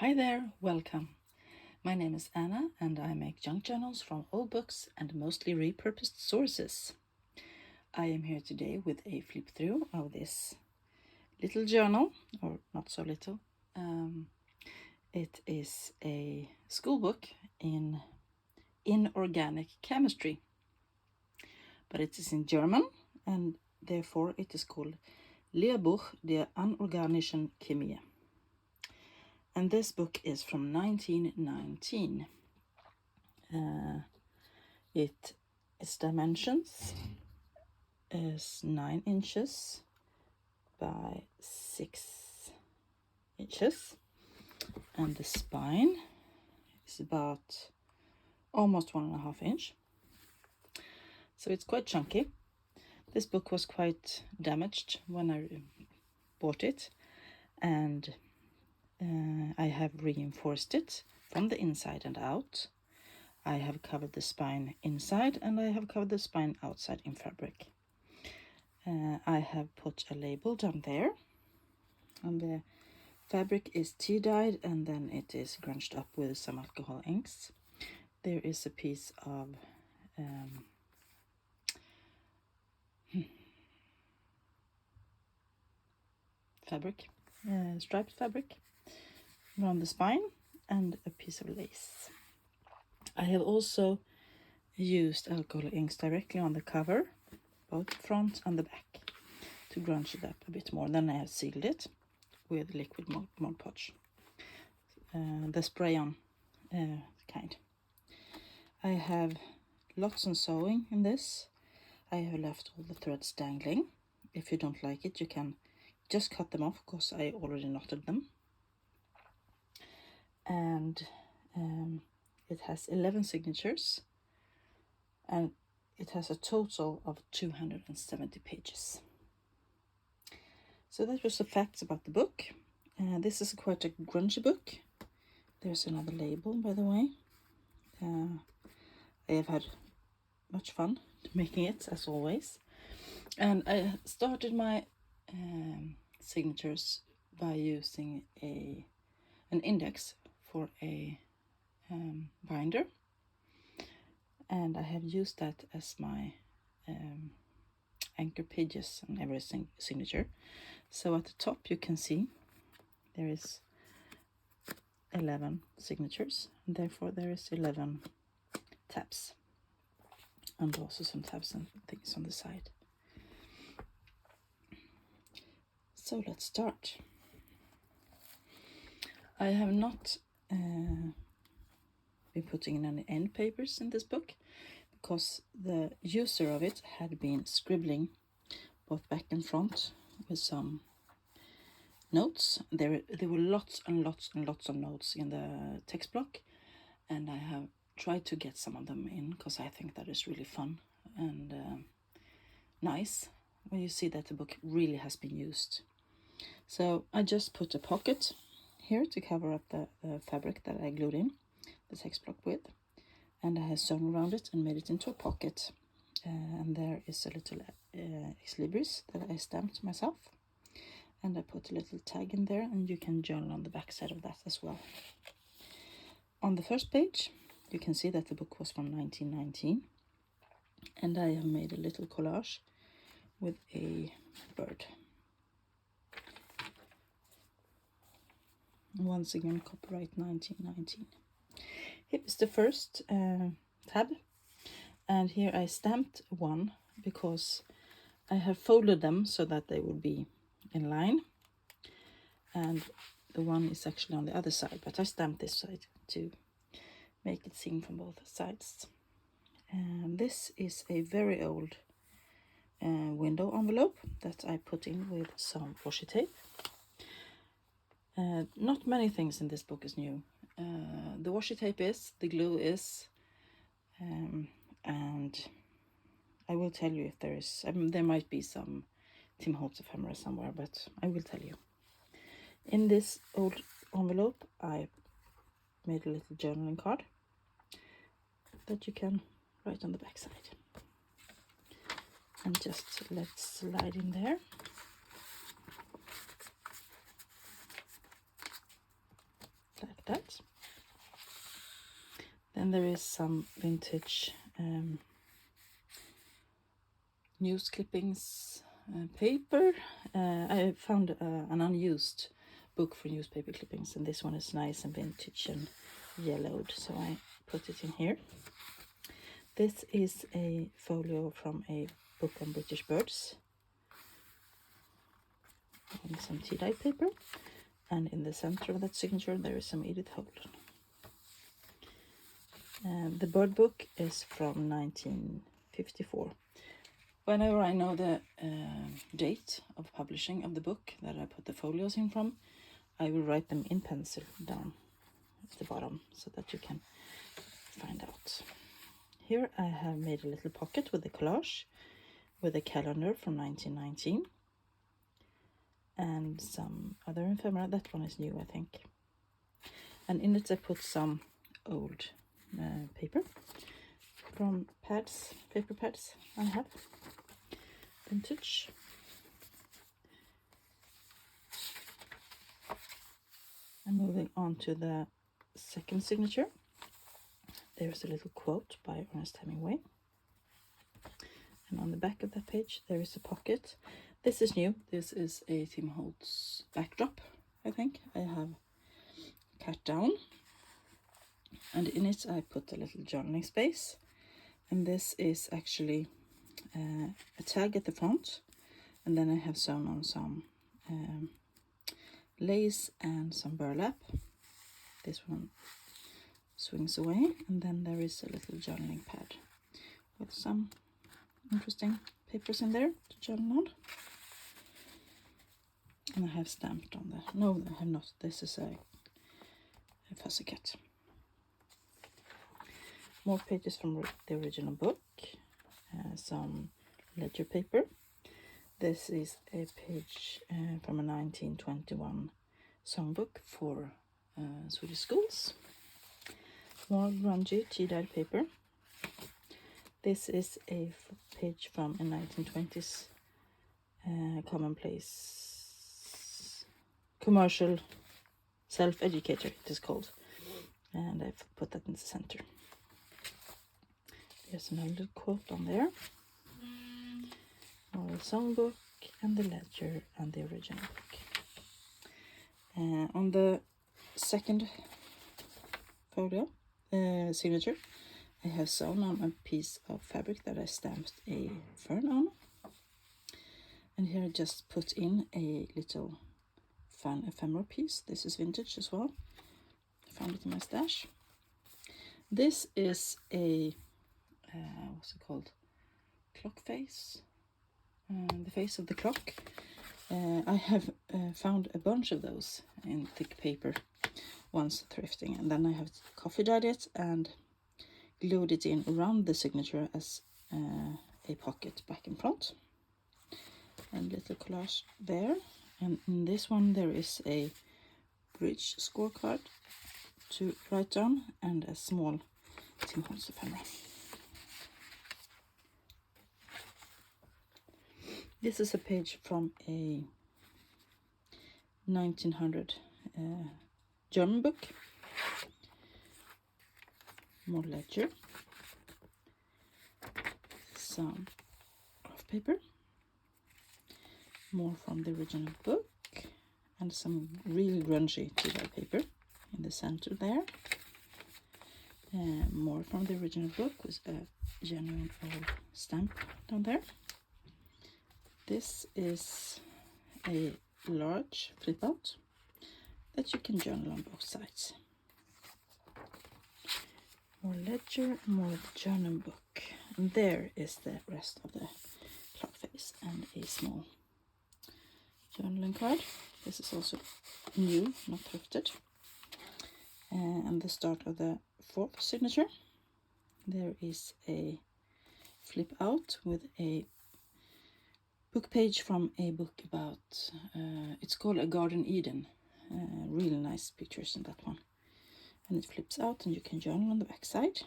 Hi there, welcome. My name is Anna and I make junk journals from old books and mostly repurposed sources. I am here today with a flip through of this little journal, or not so little. It is a school book in inorganic chemistry, but it is in German and therefore it is called Lehrbuch der Anorganischen Chemie. And this book is from 1919. Its dimensions is 9 inches by 6 inches, and the spine is about almost 1.5 inch. So it's quite chunky. This book was quite damaged when I bought it, and I have reinforced it from the inside and out. I have covered the spine inside and I have covered the spine outside in fabric. I have put a label down there, and the fabric is tea dyed and then it is grunged up with some alcohol inks. There is a piece of fabric, striped fabric around the spine, and a piece of lace. I have also used alcohol inks directly on the cover, both front and the back, to grunge it up a bit more. Then I have sealed it with liquid Mod Podge, the spray-on kind. I have lots of sewing in this. I have left all the threads dangling. If you don't like it, you can just cut them off, because I already knotted them. And it has 11 signatures, and it has a total of 270 pages. So that was the facts about the book. This is quite a grungy book. There's another label, by the way. I have had much fun making it, as always. And I started my signatures by using an index for a binder, and I have used that as my anchor pages on every signature. So at the top you can see there is 11 signatures, and therefore there is 11 tabs, and also some tabs and things on the side. So let's start. I have not been putting in any end papers in this book, because the user of it had been scribbling both back and front with some notes. There were lots and lots and lots of notes in the text block, and I have tried to get some of them in, because I think that is really fun and nice when you see that the book really has been used. So I just put a pocket here to cover up the fabric that I glued in the text block with, and I have sewn around it and made it into a pocket. And there is a little ex libris that I stamped myself, and I put a little tag in there, and you can journal on the back side of that as well. On the first page you can see that the book was from 1919, and I have made a little collage with a bird. Once again, copyright 1919. Here is the first tab, and here I stamped one because I have folded them so that they would be in line, and the one is actually on the other side, but I stamped this side to make it seen from both sides. And this is a very old window envelope that I put in with some washi tape. Not many things in this book is new. The washi tape is, the glue is, and I will tell you if there is, there might be some Tim Holtz ephemera somewhere, but I will tell you. In this old envelope I made a little journaling card that you can write on the back side, and just let's slide in there. that. Then there is some vintage news clippings paper. I found an unused book for newspaper clippings, and this one is nice and vintage and yellowed, so I put it in here. This is a folio from a book on British birds, and some tea-dyed paper, and in the center of that signature there is some Edith Holden. The bird book is from 1954. Whenever I know the date of publishing of the book that I put the folios in from, I will write them in pencil down at the bottom so that you can find out. Here I have made a little pocket with a collage with a calendar from 1919 and some other ephemera. That one is new, I think. And in it I put some old paper from pads, paper pads I have, vintage. And moving on to the second signature, there's a little quote by Ernest Hemingway. And on the back of that page there is a pocket. This is new. This is a Tim Holtz backdrop, I think. I have cut down. And in it I put a little journaling space. And this is actually a tag at the front. And then I have sewn on some lace and some burlap. This one swings away. And then there is a little journaling pad with some interesting papers in there to journal on. And I have stamped on the... No, I have not. This is a fussy cat. More pages from the original book. Some ledger paper. This is a page from a 1921 songbook for Swedish schools. More grungy tea-dyed paper. This is a page from a 1920s commonplace commercial self-educator, it is called. And I've put that in the center. There's another quote on there. Our songbook and the ledger and the original book. On the second folio signature, I have sewn on a piece of fabric that I stamped a fern on. And here I just put in a little fun ephemera piece. This is vintage as well. I found it in my stash. This is a what's it called? Clock face. The face of the clock. I have found a bunch of those in thick paper once thrifting, and then I have coffee dyed it and glued it in around the signature as a pocket back and front. And little collage there. And in this one there is a bridge scorecard to write down and a small Tim Holtz ephemera. This is a page from a 1900 German book. More ledger. Some graph paper. More from the original book. And some really grungy tea-dyed paper in the center there. More from the original book with a genuine old stamp down there. This is a large flip out that you can journal on both sides. More ledger, more journal book. And there is the rest of the clock face and a small journaling card. This is also new, not thrifted. And the start of the fourth signature. There is a flip out with a book page from a book about, it's called A Garden Eden. Really nice pictures in that one. And it flips out and you can journal on the back side.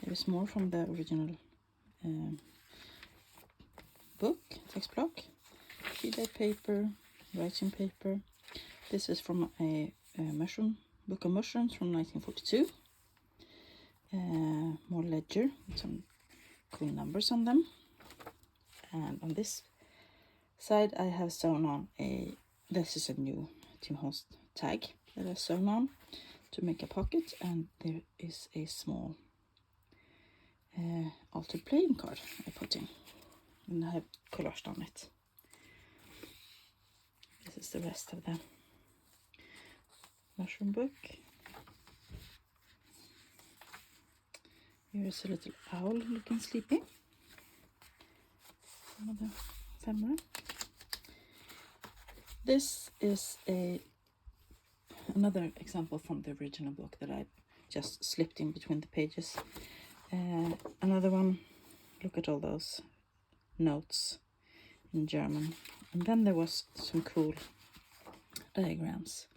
There is more from the original book, text block, tea-dyed paper, writing paper. This is from a mushroom book of mushrooms from 1942. More ledger with some cool numbers on them. And on this side I have sewn on this is a new Tim Holtz tag that I've sewn on to make a pocket, and there is a small altered playing card I put in, and I have collaged on it. This is the rest of the mushroom book. Here is a little owl looking sleepy. Another ephemera. This is another example from the original book that I just slipped in between the pages. Another one. Look at all those notes in German. And then there was some cool diagrams.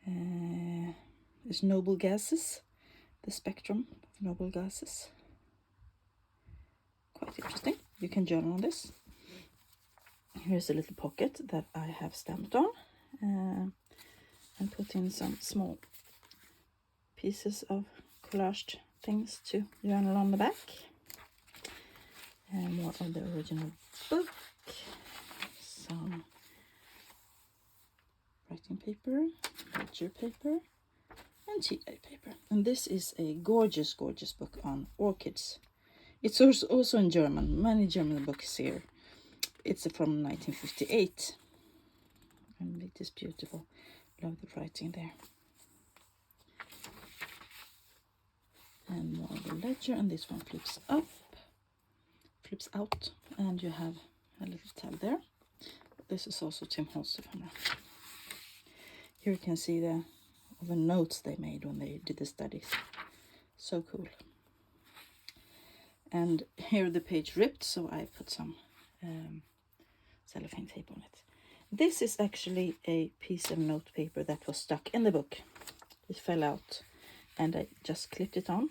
There's noble gases, the spectrum of noble gases. Quite interesting. You can journal on this. Here's a little pocket that I have stamped on and put in some small pieces of collaged things to journal on the back. And more of the original book. Some writing paper, ledger paper, and tea light paper. And this is a gorgeous, gorgeous book on orchids. It's also in German. Many German books here. It's from 1958. And it is beautiful. Love the writing there. And more of the ledger, and this one flips out, and you have a little tab there. This is also Tim Holtz ephemera. Here you can see the notes they made when they did the studies. So cool. And here the page ripped, so I put some cellophane tape on it. This is actually a piece of note paper that was stuck in the book. It fell out, and I just clipped it on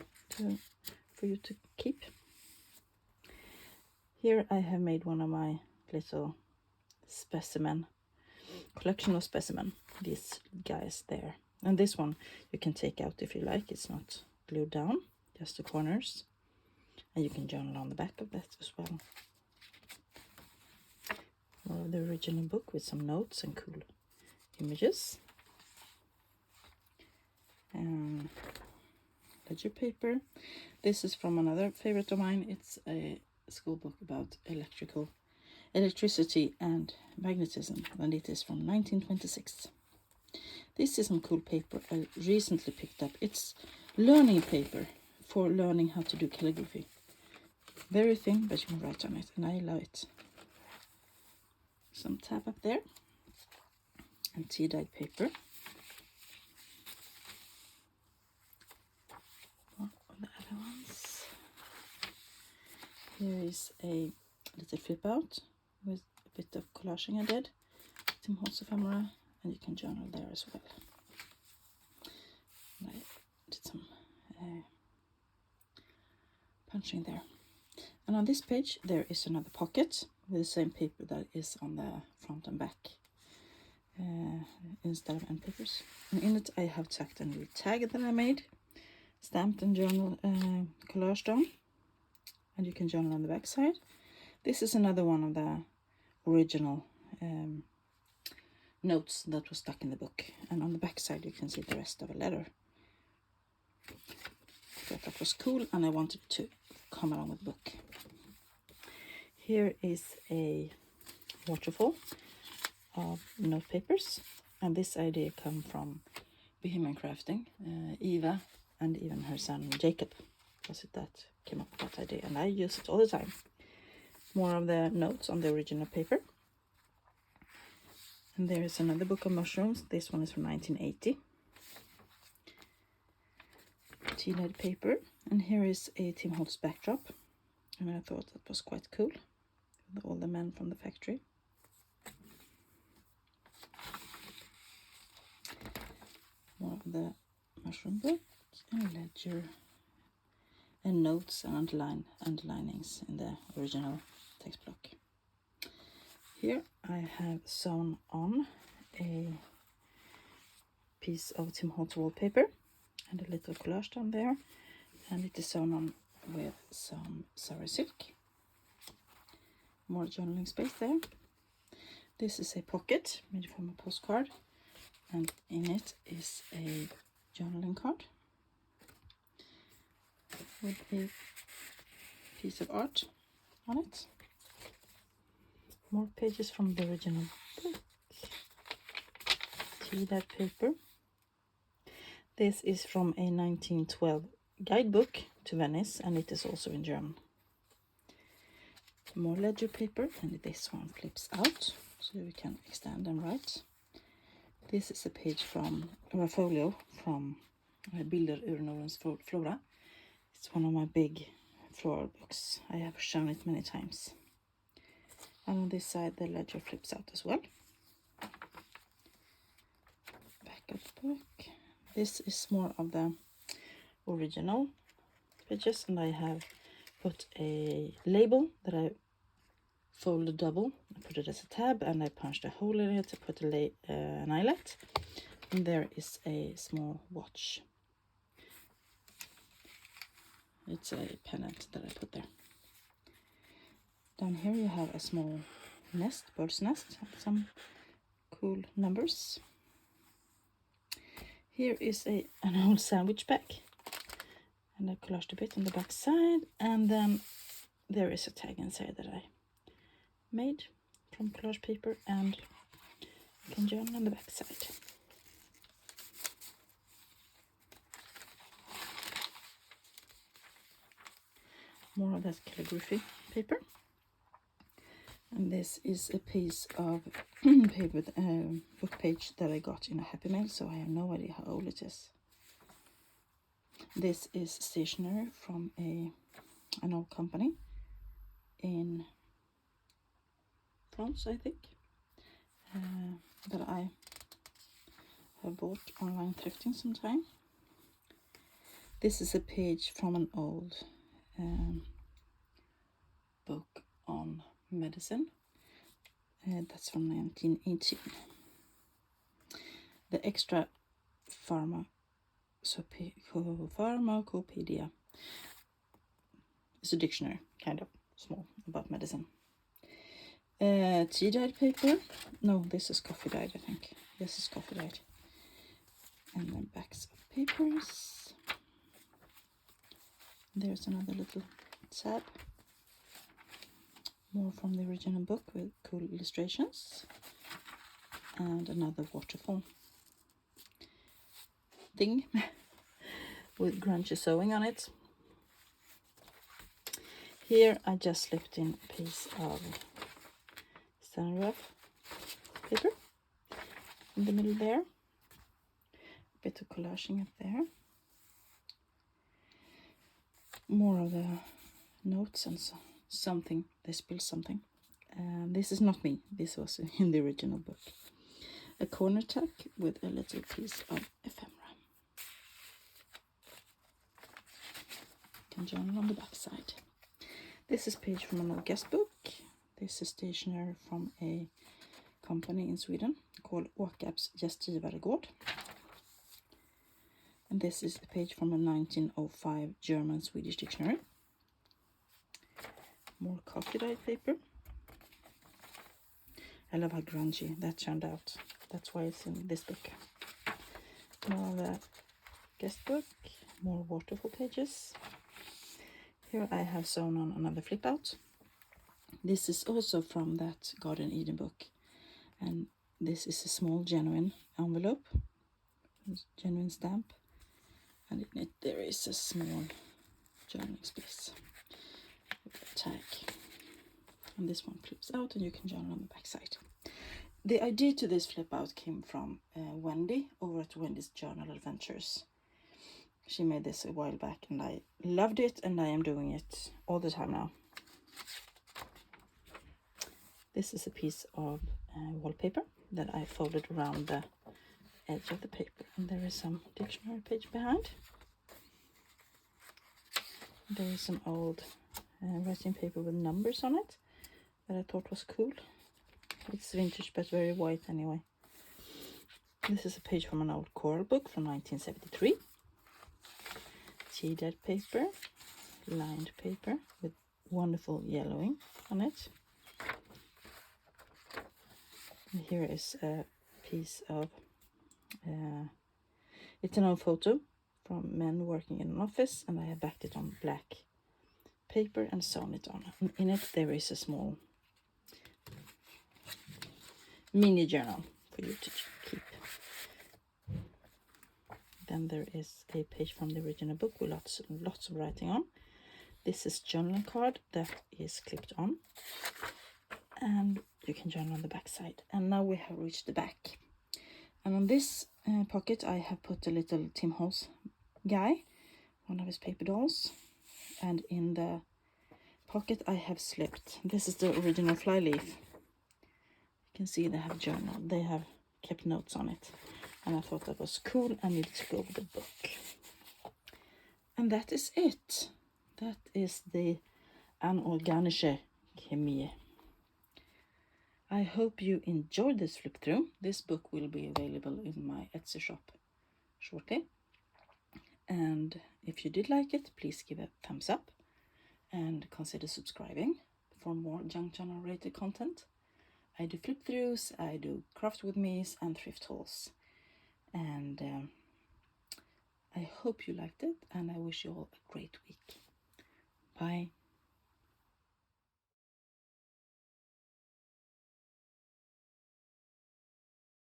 for you to keep. Here I have made one of my little collection of specimen, these guys there. And this one you can take out if you like. It's not glued down, just the corners. And you can journal on the back of that as well. More of the original book with some notes and cool images. Ledger paper. This is from another favorite of mine. It's a school book about electricity and magnetism, and it is from 1926. This is some cool paper I recently picked up. It's learning paper for learning how to do calligraphy. Very thin, but you can write on it, and I love it. Some tab up there, and tea-dyed paper. More of the other ones. Here is a little flip out with a bit of collaging I did. Tim Holtz ephemera, and you can journal there as well. And I did some punching there. And on this page there is another pocket with the same paper that is on the front and back instead of end papers. And in it I have tucked a little tag that I made, stamped and journal collaged on, and you can journal on the back side. This is another one of the original notes that was stuck in the book, and on the back side you can see the rest of a letter. I thought that was cool, and I wanted to come along with the book. Here is a waterfall of note papers, and this idea came from Bohemian Crafting. Eva and even her son Jacob was it that came up with that idea, and I use it all the time. More of the notes on the original paper. And there is another book of mushrooms. This one is from 1980. Tea-dyed paper. And here is a Tim Holtz backdrop. And I thought that was quite cool. With all the men from the factory. More of the mushroom book. And ledger. And notes and underlinings in the original text block. Here I have sewn on a piece of Tim Holtz wallpaper and a little collage down there, and it is sewn on with some Sari silk. More journaling space there. This is a pocket made from a postcard, and in it is a journaling card with a piece of art on it. More pages from the original book. Tea-dyed paper. This is from a 1912 guidebook to Venice, and it is also in German. More ledger paper, and this one flips out so we can extend and write. This is a page from, or a folio from Bilder ur Nordens Flora. It's one of my big floral books. I have shown it many times. And on this side the ledger flips out as well. Back of the book. This is more of the original pages, and I have put a label that I folded double. I put it as a tab, and I punched a hole in it to put an eyelet. And there is a small watch. It's a pennant that I put there. Down here you have a small nest, bird's nest, some cool numbers. Here is an old sandwich bag, and I collaged a bit on the back side, and then there is a tag inside that I made from collage paper, and you can journal on the back side. More of that calligraphy paper. And this is a piece of paper, book page that I got in a Happy Mail, so I have no idea how old it is. This is stationery from an old company in France, I think, that I have bought online thrifting sometime. This is a page from an old book on medicine. That's from 1918. The extra pharmacopedia is a dictionary, kind of small, about medicine. Tea-dyed paper. No, this is coffee-dyed, I think. This is coffee-dyed. And then backs of papers. There's another little tab. More from the original book with cool illustrations. And another waterfall thing with grungy sewing on it. Here I just slipped in a piece of Stanley paper in the middle there. A bit of collaging up there. More of the notes and something. They spilled something. This is not me. This was in the original book. A corner tuck with a little piece of ephemera. Can journal on the back side. This is page from an old guest book. This is stationery from a company in Sweden called Åkarps Gästgivaregård. And this is a page from a 1905 German-Swedish dictionary. More coffee-dyed paper. I love how grungy that turned out. That's why it's in this book. More of a guest book. More waterfall pages. Here I have sewn on another flip out. This is also from that Garden Eden book. And this is a small genuine envelope. Genuine stamp. And in it there is a small journaling space with a tag. And this one flips out and you can journal on the back side. The idea to this flip out came from Wendy over at Wendy's Journal Adventures. She made this a while back and I loved it, and I am doing it all the time now. This is a piece of wallpaper that I folded around the edge of the paper, and there is some dictionary page behind. There is some old writing paper with numbers on it that I thought was cool. it's vintage but very white anyway. This is a page from an old choral book from 1973. Tea paper, lined paper with wonderful yellowing on it. And here is a piece of, it's an old photo from men working in an office, and I have backed it on black paper and sewn it on. And in it there is a small mini journal for you to keep. Then there is a page from the original book with lots of writing on. This is journaling card that is clipped on, and you can journal on the back side. And now we have reached the back. And on this pocket I have put a little Tim Holtz guy, one of his paper dolls. And in the pocket I have slipped, this is the original flyleaf. You can see they have journaled, they have kept notes on it. And I thought that was cool. I needed to go with the book. And that is it. That is the Anorganische Chemie. I hope you enjoyed this flip through. This book will be available in my Etsy shop shortly. And if you did like it, please give a thumbs up and consider subscribing for more junk journal related content. I do flip throughs, I do craft with me's and thrift hauls. And I hope you liked it, and I wish you all a great week. Bye.